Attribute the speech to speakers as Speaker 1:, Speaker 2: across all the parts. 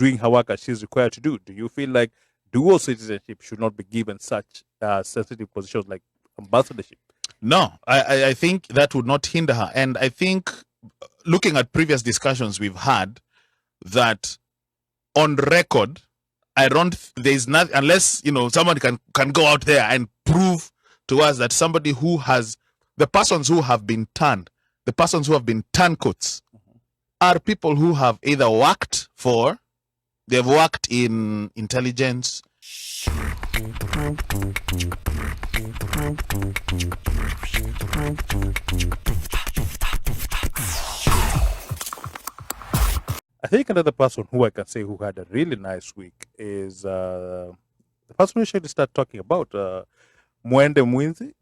Speaker 1: doing her work as she's required to do. Do you feel like dual citizenship should not be given such sensitive positions like ambassadorship?
Speaker 2: No, I think that would not hinder her. And I think, looking at previous discussions we've had, that on record, there's not, unless, someone can go out there and prove to us that somebody who has, the persons who have been turncoats are people who have either they've worked in intelligence.
Speaker 1: I think another person who I can say who had a really nice week is the person we should start talking about, Mwende Mwinzi.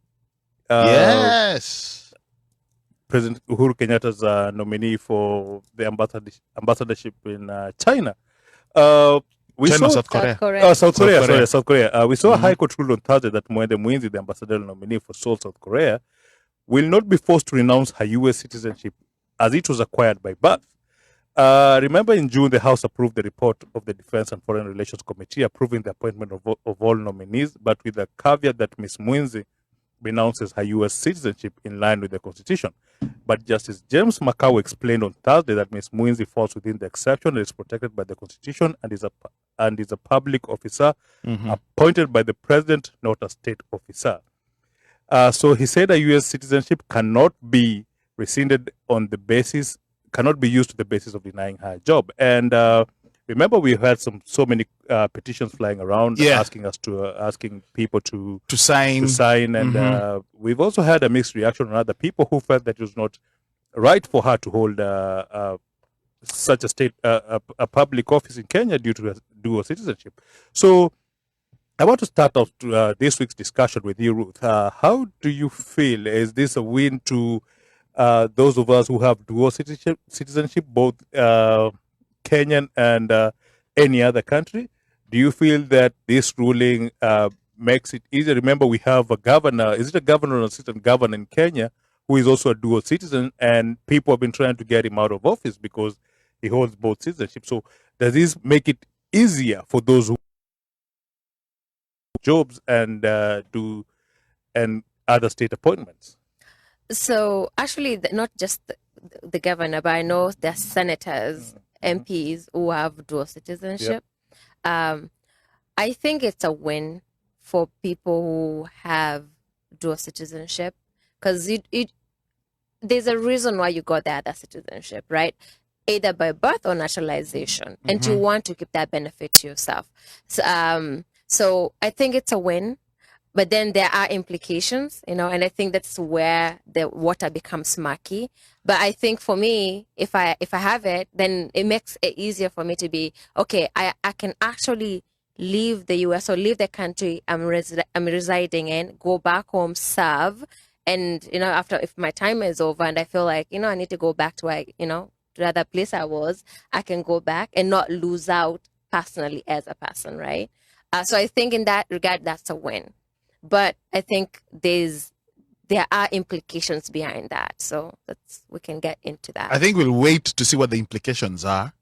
Speaker 2: Yes.
Speaker 1: President Uhuru Kenyatta's nominee for the ambassadorship in China.
Speaker 2: South Korea.
Speaker 1: South Korea. We saw a High Court rule on Thursday that Mwende Mwinzi, the ambassadorial nominee for Seoul, South Korea, will not be forced to renounce her U.S. citizenship as it was acquired by birth. Remember, in June, the House approved the report of the Defense and Foreign Relations Committee approving the appointment of all nominees, but with the caveat that Ms. Mwinzi renounces her U.S. citizenship in line with the Constitution. But Justice James Makau explained on Thursday that Ms. Mwinzi falls within the exception and is protected by the Constitution and is a public officer appointed by the president, not a state officer. So he said a U.S. citizenship cannot be rescinded cannot be used to the basis of denying her a job. And remember, we had so many petitions flying around asking people to sign, and we've also had a mixed reaction on other people who felt that it was not right for her to hold such a public office in Kenya due to dual citizenship. So I want to start off this week's discussion with you, Ruth. How do you feel? Is this a win to those of us who have dual citizenship, both Kenyan and any other country? Do you feel that this ruling makes it easier? Remember, we have a governor. Is it a governor or assistant governor in Kenya who is also a dual citizen, and people have been trying to get him out of office because he holds both citizenship. So does this make it easier for those who jobs and other state appointments?
Speaker 3: So actually, not just the governor, but I know there are senators, MPs who have dual citizenship. Yep. I think it's a win for people who have dual citizenship because there's a reason why you got the other citizenship, right? Either by birth or naturalization, and you want to keep that benefit to yourself. So I think it's a win. But then there are implications, and I think that's where the water becomes murky. But I think for me, if I have it, then it makes it easier for me to be, okay, I can actually leave the US or leave the country I'm residing in, go back home, serve. And, if my time is over and I feel like, I need to go back to the other place I was, I can go back and not lose out personally as a person, right? So I think in that regard, that's a win. But I think there are implications behind that. So we can get into that.
Speaker 2: I think we'll wait to see what the implications are,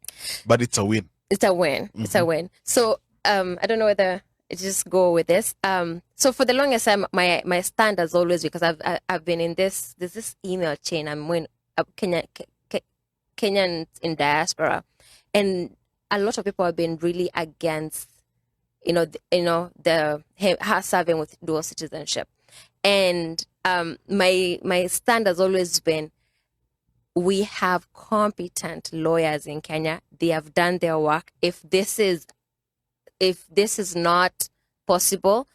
Speaker 2: but it's a win.
Speaker 3: It's a win. It's a win. So I don't know whether I just go with this. So for the longest time, my stand has always, because I've been in there's this email chain. I'm in Kenyans in diaspora, and a lot of people have been really against her serving with dual citizenship. And my stand has always been, we have competent lawyers in Kenya. They have done their work. If this is not possible,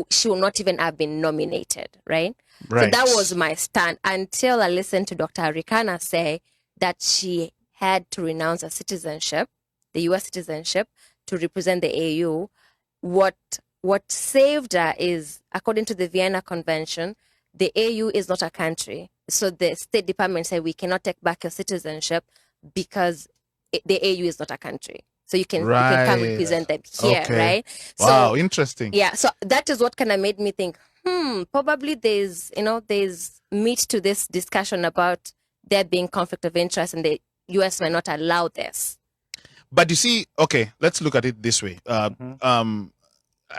Speaker 3: she will not even have been nominated, right? So that was my stand until I listened to Dr. Arikana say that she had to renounce her citizenship, the U.S. citizenship, to represent the AU. What saved her is, according to the Vienna Convention, the AU is not a country. So the State Department said we cannot take back your citizenship because the AU is not a country. So you can come represent them here, right?
Speaker 2: Wow, interesting.
Speaker 3: Yeah, so that is what kind of made me think, probably there's meat to this discussion about there being conflict of interest and the US might not allow this.
Speaker 2: But you see, okay, let's look at it this way.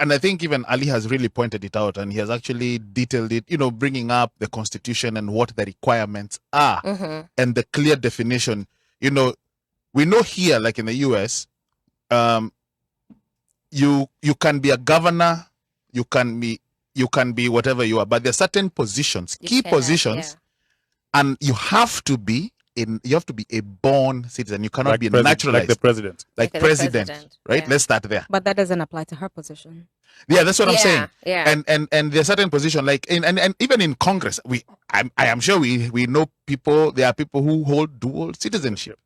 Speaker 2: And I think even Ali has really pointed it out, and he has actually detailed it, bringing up the constitution and what the requirements are and the clear definition. We know here, like in the US, you can be a governor, you can be whatever you are, but there are certain positions, key positions, and you have to be a born citizen. You cannot be naturalized.
Speaker 1: Like the president.
Speaker 2: Like president, right?
Speaker 3: Yeah.
Speaker 2: Let's start there.
Speaker 4: But that doesn't apply to her position.
Speaker 2: Yeah, that's what I'm saying.
Speaker 3: Yeah.
Speaker 2: And there's certain position, like and even in Congress, I am sure we know people. There are people who hold dual citizenship,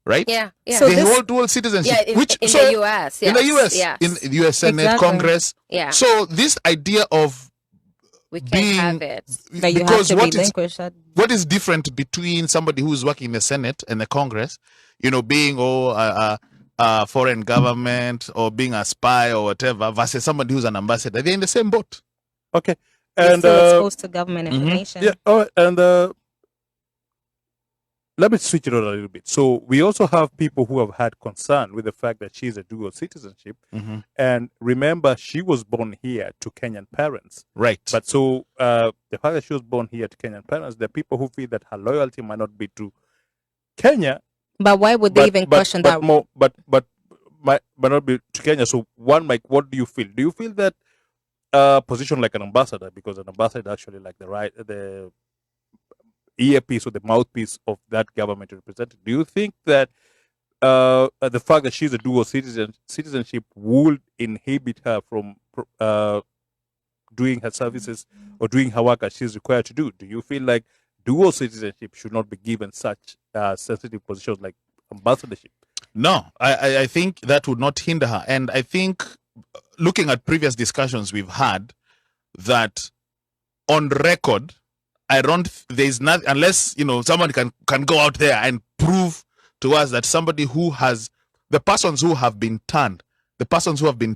Speaker 2: right?
Speaker 3: Yeah.
Speaker 4: So
Speaker 2: they hold dual citizenship,
Speaker 3: in the US.
Speaker 2: in the US,
Speaker 3: yes.
Speaker 2: in the US Senate,
Speaker 4: Exactly.
Speaker 2: Congress.
Speaker 3: Yeah.
Speaker 2: So this idea of
Speaker 3: We can
Speaker 2: being
Speaker 3: have it.
Speaker 4: That you have
Speaker 2: because
Speaker 4: to
Speaker 2: what is
Speaker 4: relinquish that.
Speaker 2: what is different between somebody who's working in the Senate and the Congress, being a foreign government or being a spy or whatever, versus somebody who's an ambassador? They're in the same boat.
Speaker 1: Okay.
Speaker 4: You're
Speaker 1: And
Speaker 4: still exposed to government information.
Speaker 1: yeah, all right, and let me switch it on a little bit. So we also have people who have had concern with the fact that she's a dual citizenship. And remember, she was born here to Kenyan parents.
Speaker 2: Right.
Speaker 1: But so the fact that she was born here to Kenyan parents, there are people who feel that her loyalty might not be to Kenya.
Speaker 4: But why would they even question that?
Speaker 1: But not be to Kenya. So what do you feel? Do you feel that a position like an ambassador, because an ambassador is actually like the earpiece or the mouthpiece of that government representative, do you think that the fact that she's a dual citizenship would inhibit her from doing her services or doing her work as she's required to do? Do you feel like dual citizenship should not be given such sensitive positions like ambassadorship?
Speaker 2: No, I think that would not hinder her. And I think, looking at previous discussions we've had, that on record, there's not, unless someone can go out there and prove to us that somebody who has, the persons who have been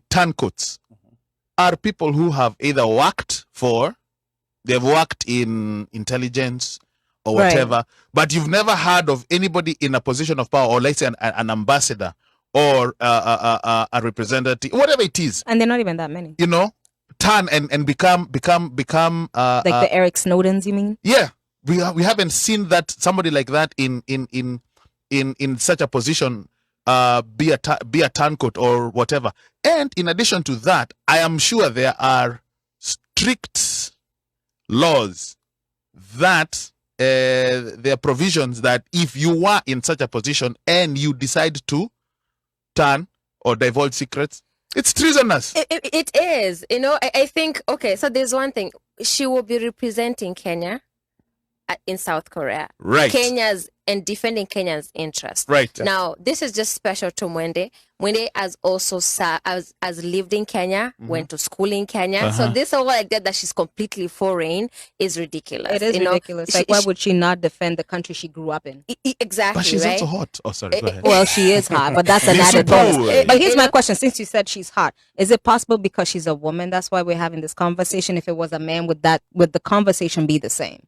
Speaker 2: turncoats are people who have either they've worked in intelligence or whatever, but you've never heard of anybody in a position of power, or let's say an ambassador or a representative, whatever it is.
Speaker 4: And they're not even that many.
Speaker 2: Turn and become
Speaker 4: Like the Eric Snowdens, you mean?
Speaker 2: Yeah, we haven't seen that, somebody like that in such a position, be a turncoat or whatever. And in addition to that, I am sure there are strict laws that there are provisions that if you were in such a position and you decide to turn or divulge secrets, it's treasonous.
Speaker 3: It is. I think, okay, so there's one thing. She will be representing Kenya in South Korea.
Speaker 2: Right.
Speaker 3: And defending Kenya's interests.
Speaker 2: Right.
Speaker 3: Now, this is just special to Mwende. Mwende has also has lived in Kenya, went to school in Kenya. So this whole idea that she's completely foreign is ridiculous.
Speaker 4: It is ridiculous. Why would she not defend the country she grew up in?
Speaker 3: Exactly.
Speaker 2: But she's
Speaker 3: right?
Speaker 2: also hot. Oh, sorry. Go ahead.
Speaker 4: Well, she is hot, but that's an added bonus. But here's my question. Since you said she's hot, is it possible because she's a woman, that's why we're having this conversation? If it was a man, would the conversation be the same?